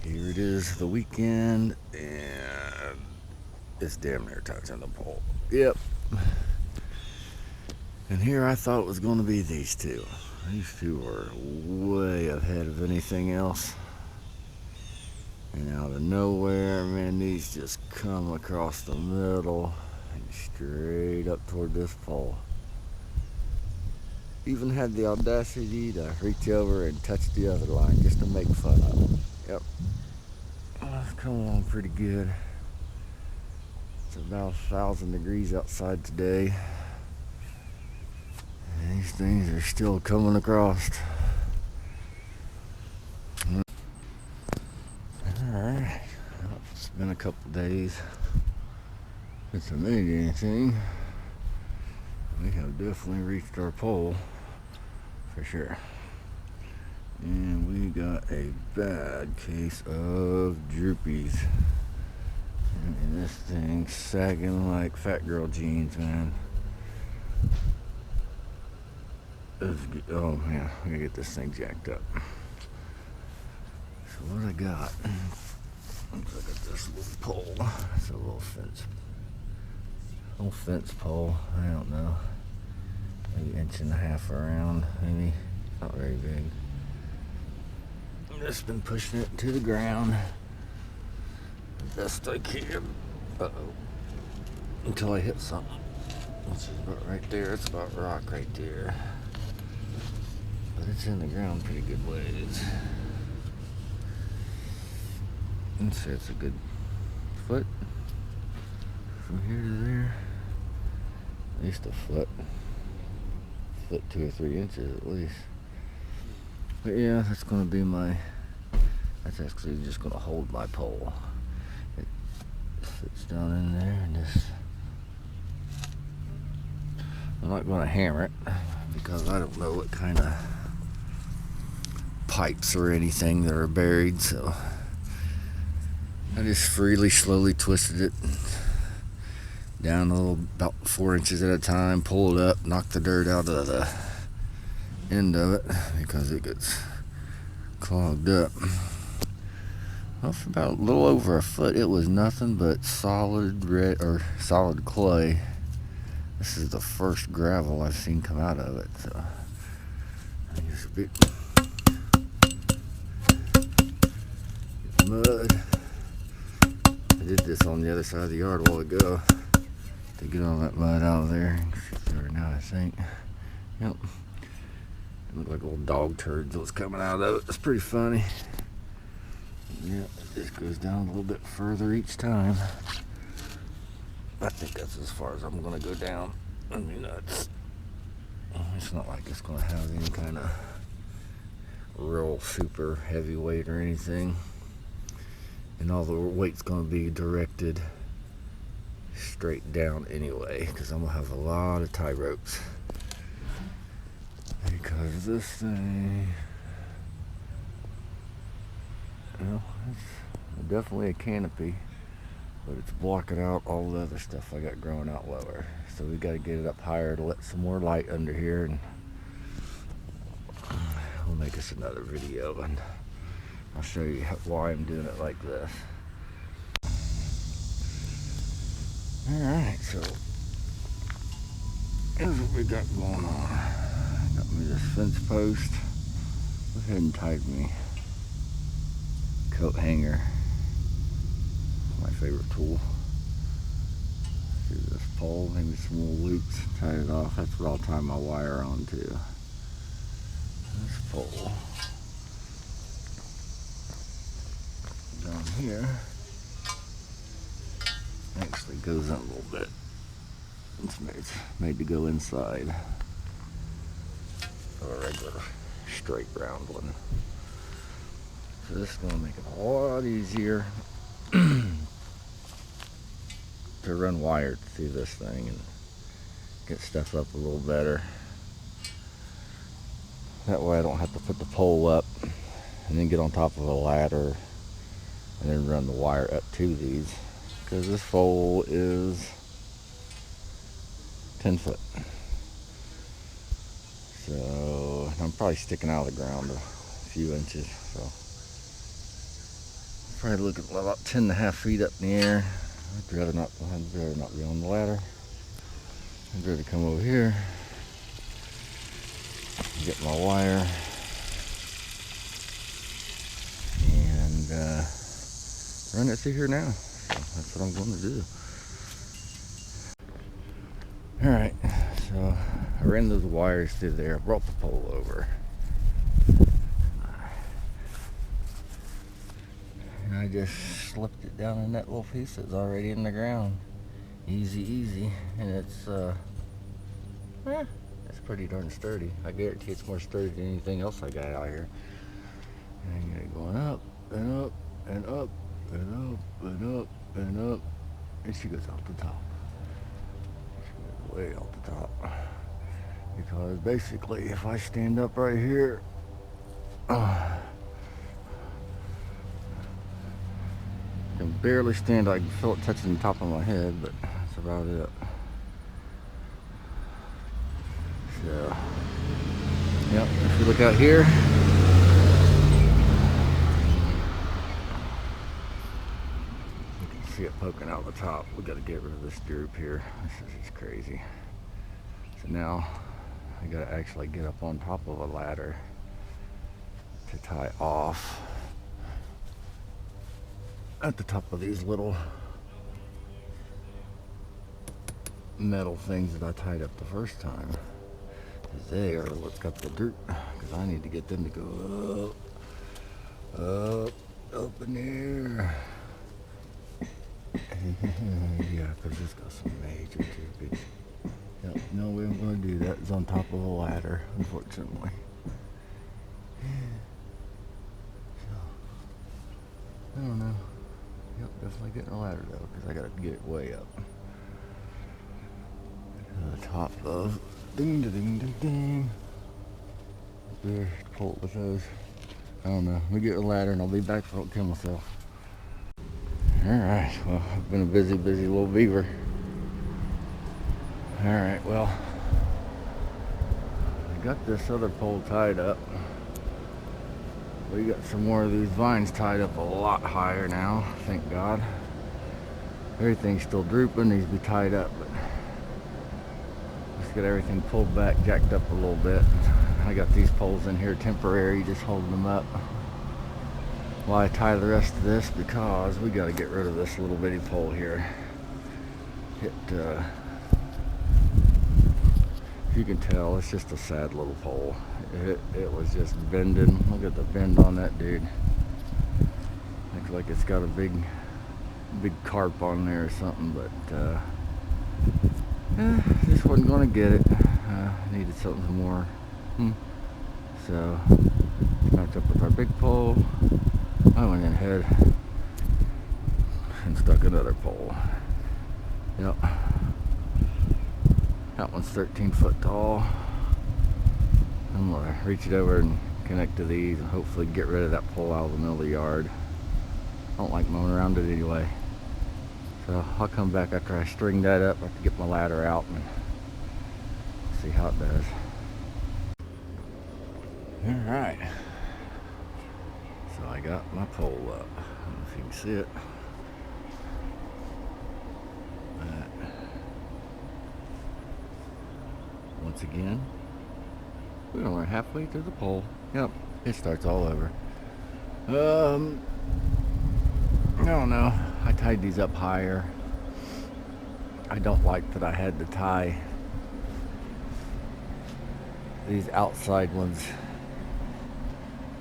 Here it is, the weekend, and it's damn near touching the pole. Yep. And here I thought it was going to be these two. These two are way ahead of anything else. And out of nowhere, man, these just come across the middle and straight up toward this pole. Even had the audacity to reach over and touch the other line just to make fun of it. Yep. It's coming along pretty good. It's about 1,000 degrees outside today. And these things are still coming across. Alright. It's been a couple days since I made anything. We have definitely reached our pole for sure. And we got a bad case of droopies. And this thing's sagging like fat girl jeans, man. Oh man, I gotta get this thing jacked up. So what I got? Looks like this little pole. It's a little fence pole. I don't know, maybe 1.5 inches around, maybe. Not very big. I've just been pushing it to the ground the best I can. Until I hit something. This is about right there. It's about rock right there. But it's in the ground pretty good ways. Let's say it's a good foot from here to there. At least a foot. 2 or 3 inches at least. But yeah, that's gonna be that's actually just gonna hold my pole. It fits down in there and just, I'm not gonna hammer it because I don't know what kind of pipes or anything that are buried, so I just slowly twisted it down a little, about 4 inches at a time, pull it up, knock the dirt out of the end of it because it gets clogged up. Well, for about a little over a foot, it was nothing but solid clay. This is the first gravel I've seen come out of it, so I guess a bit mud. I did this on the other side of the yard a while ago to get all that mud out of there. It's there now, I think. Yep. It looked like old dog turds that was coming out of it. It's pretty funny. Yeah, it just goes down a little bit further each time. I think that's as far as I'm gonna go down. I mean, it's not like it's gonna have any kind of real super heavy weight or anything. And all the weight's gonna be directed straight down anyway, because I'm gonna have a lot of tie ropes. Because this thing, well, it's definitely a canopy, but it's blocking out all the other stuff I got growing out lower. So we got to get it up higher to let some more light under here, and we'll make us another video, and I'll show you why I'm doing it like this. Alright, so here's what we got going on. Got me this fence post. Go ahead and tied me coat hanger. My favorite tool. Do this pole, maybe some little loops, tie it off. That's what I'll tie my wire on to. This pole. Down here actually goes in a little bit. It's made to go inside of a regular straight round one. So this is going to make it a lot easier to run wire through this thing and get stuff up a little better. That way I don't have to put the pole up and then get on top of a ladder and then run the wire up to these, because this pole is 10 foot. So I'm probably sticking out of the ground a few inches, so Probably looking about 10.5 feet up in the air. I'd rather not be on the ladder. I'd rather come over here, get my wire, and run it through here now. So that's what I'm going to do. Alright, so I ran those wires through there, brought the pole over. And I just slipped it down in that little piece that's already in the ground. Easy, easy. And it's pretty darn sturdy. I guarantee it's more sturdy than anything else I got out here. And I get it going up and up and up and up and up and up. And she goes off the top. She goes way off the top. Because basically, if I stand up right here, I can barely stand. I can feel it touching the top of my head, but that's about it. So, yep, if you look out here, you can see it poking out the top. We got to get rid of this droop here. This is just crazy. So now I got to actually get up on top of a ladder to tie off at the top of these little metal things that I tied up the first time. They are what's got the droop, because I need to get them to go up in there. Yeah, because it's got some major droopage. Yep, no, we aren't going to do that. It's on top of a ladder, unfortunately. So, I don't know. Yep, definitely getting a ladder though, because I got to get it way up to the top of. Ding, ding, ding, ding. There, pull it with those. I don't know. Let me get a ladder and I'll be back if I don't kill myself. Alright, well, I've been a busy little beaver. Alright, well, I got this other pole tied up. We got some more of these vines tied up a lot higher now, thank God. Everything's still drooping, needs to be tied up, but let's get everything pulled back, jacked up a little bit. I got these poles in here temporary, just holding them up while I tie the rest of this, because we got to get rid of this little bitty pole here. If you can tell, it's just a sad little pole. It was just bending. Look at the bend on that dude. Looks like it's got a big carp on there or something, but just wasn't going to get it. Needed something more. So, match up with our big pole. I went in ahead and stuck another pole. Yep. That one's 13 foot tall. I'm going to reach it over and connect to these and hopefully get rid of that pole out of the middle of the yard. I don't like mowing around it anyway. So I'll come back after I string that up. I have to get my ladder out and see how it does. Alright. So I got my pole up. I don't know if you can see it. Once again, we're only halfway through the pole. Yep, it starts all over. I don't know. I tied these up higher. I don't like that I had to tie these outside ones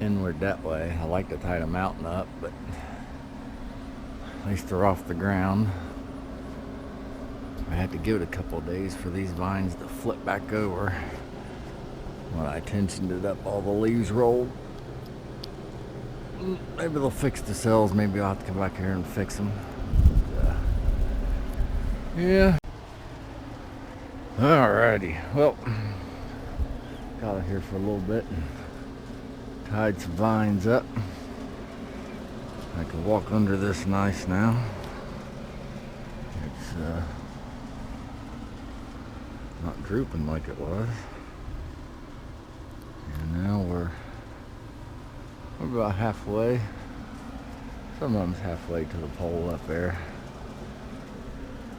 inward that way. I like to tie them out and up, but at least they're off the ground. I had to give it a couple of days for these vines to flip back over. When I tensioned it up, all the leaves rolled. Maybe they'll fix the cells. Maybe I'll have to come back here and fix them. But, yeah. Alrighty. Well, got out here for a little bit and tied some vines up. I can walk under this nice now. It's not drooping like it was. And now we're about halfway. Some of them's halfway to the pole up there.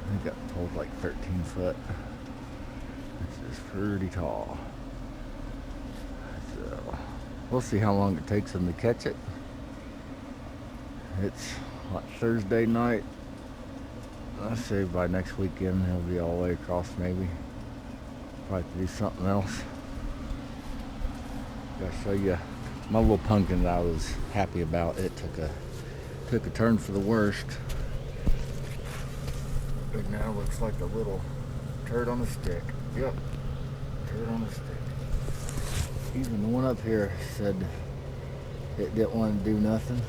I think that pole's like 13 foot. It's just pretty tall. So we'll see how long it takes them to catch it. It's like Thursday night. I say by next weekend he'll be all the way across maybe. Probably have to do something else. Gotta show you my little pumpkin that I was happy about. It took a turn for the worst. It now looks like a little turd on a stick. Yep, turd on a stick. Even the one up here said it didn't want to do nothing.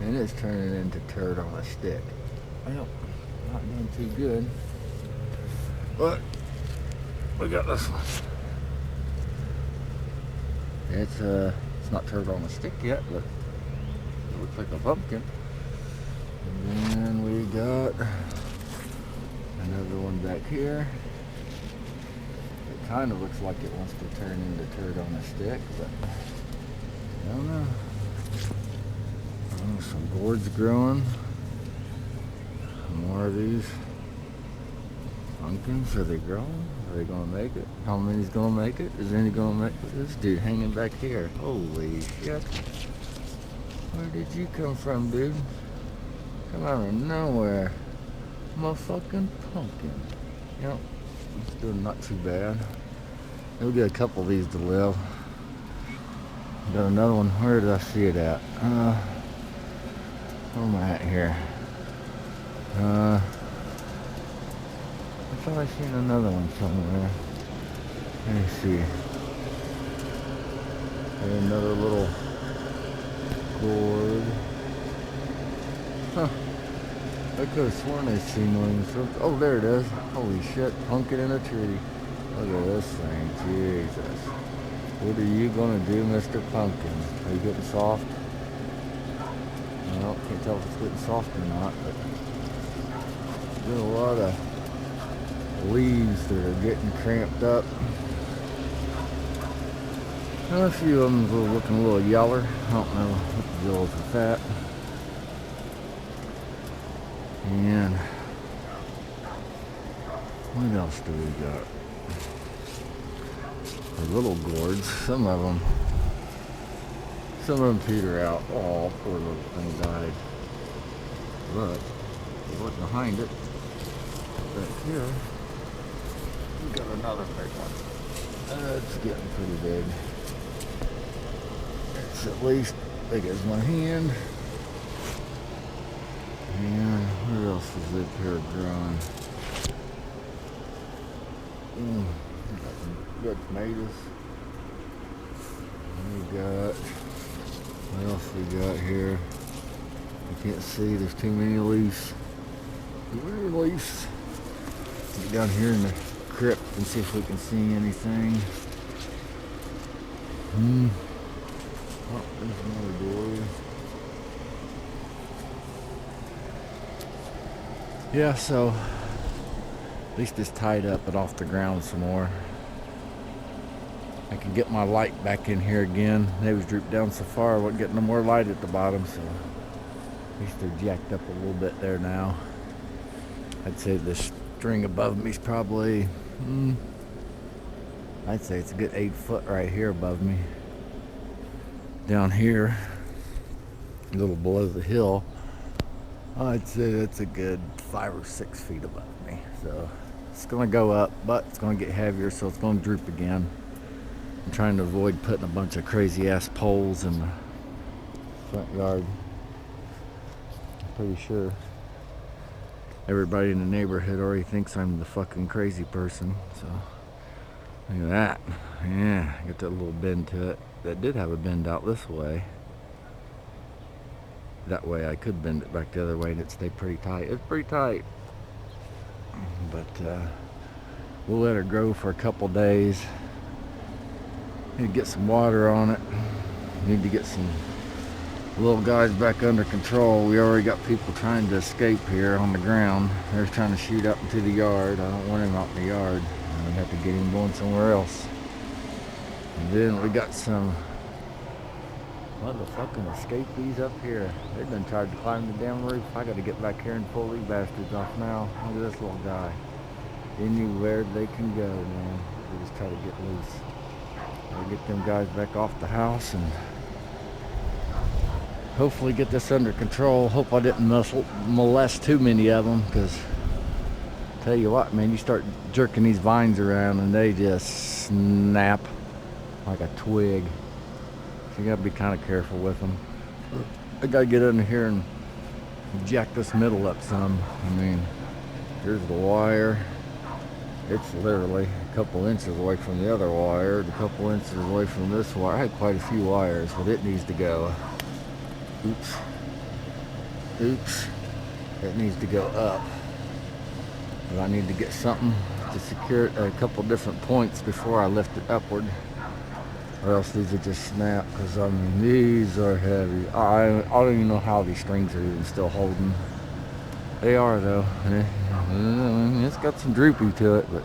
And it's turning into turd on a stick. Well, not doing too good. But we got this one. It's not turd on a stick yet, but it looks like a pumpkin. And then we got another one back here. It kind of looks like it wants to turn into turd on a stick, but I don't know. Oh, some gourds growing. More of these pumpkins. Are they growing? Are they gonna make it? How many's gonna make it? Is any gonna make it? This dude hanging back here. Holy shit. Where did you come from, dude? Come out of nowhere. Motherfucking pumpkin. Yep. It's doing not too bad. We'll get a couple of these to live. Got another one. Where did I see it at? Where am I at here? I thought I seen another one somewhere. Let me see. And another little gourd. Huh. I could have sworn I seen one. Oh, there it is. Holy shit. Pumpkin in a tree. Look at this thing. Jesus. What are you going to do, Mr. Pumpkin? Are you getting soft? Well, can't tell if it's getting soft or not, but there's a lot of leaves that are getting cramped up. And a few of them are looking a little yeller. I don't know what the deal is with that. And what else do we got? The little gourds, some of them peter out. Oh, poor little thing died. But look behind it, back here, we got another big one. It's getting pretty big. It's at least big as my hand. And what else is up here growing? Got tomatoes. We got, what else we got here? I can't see, there's too many leaves. Where are leaves? Get down here in the crypt and see if we can see anything. Oh, there's another door. Yeah, so at least it's tied up but off the ground some more. I can get my light back in here again. They was drooped down so far, I wasn't getting no more light at the bottom, so at least they're jacked up a little bit there now. I'd say the string above me is probably, I'd say it's a good 8 foot right here above me. Down here, a little below the hill, I'd say that's a good 5 or 6 feet above me. So it's gonna go up, but it's gonna get heavier, so it's gonna droop again. I'm trying to avoid putting a bunch of crazy ass poles in the front yard. I'm pretty sure everybody in the neighborhood already thinks I'm the fucking crazy person. So look at that. Yeah, got that little bend to it. That did have a bend out this way. That way I could bend it back the other way and it stayed pretty tight. It's pretty tight. But we'll let her grow for a couple days. Need to get some water on it. Need to get some little guys back under control. We already got people trying to escape here on the ground. They're trying to shoot up into the yard. I don't want him out in the yard. I have to get him going somewhere else. And then we got some Motherfucking escapees up here. They've been trying to climb the damn roof. I gotta get back here and pull these bastards off now. Look at this little guy. Anywhere they can go, man. They just try to get loose. I'll get them guys back off the house and hopefully get this under control. Hope I didn't molest too many of them, because tell you what, man, you start jerking these vines around and they just snap like a twig. So you gotta be kind of careful with them. I gotta get under here and jack this middle up some. I mean, here's the wire. It's literally a couple inches away from the other wire, a couple inches away from this wire. I had quite a few wires, but it needs to go. Oops. It needs to go up. But I need to get something to secure it at a couple different points before I lift it upward, or else these would just snap, because I mean, these are heavy. I don't even know how these strings are even still holding. They are though. It's got some droopy to it, but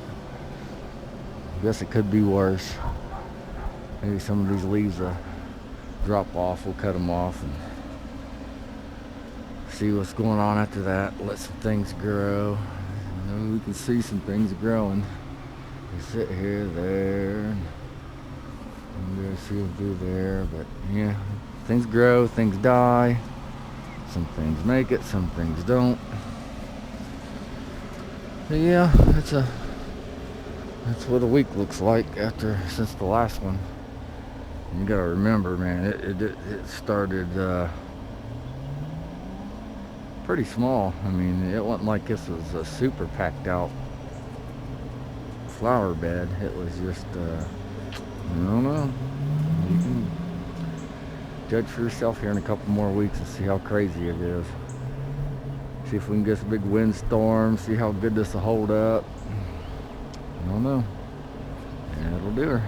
I guess it could be worse. Maybe some of these leaves drop off. We'll cut them off and see what's going on after that. Let some things grow. We can see some things growing. We sit here, there, and I'm gonna see them through there. But yeah, things grow, things die. Some things make it, some things don't. But yeah, that's what a week looks like since the last one. And you gotta remember, man, it started pretty small. I mean, it wasn't like this was a super packed out flower bed. It was just I don't know. You can judge for yourself here in a couple more weeks and see how crazy it is. See if we can get some big windstorm, see how good this will hold up. I don't know. And it'll do her.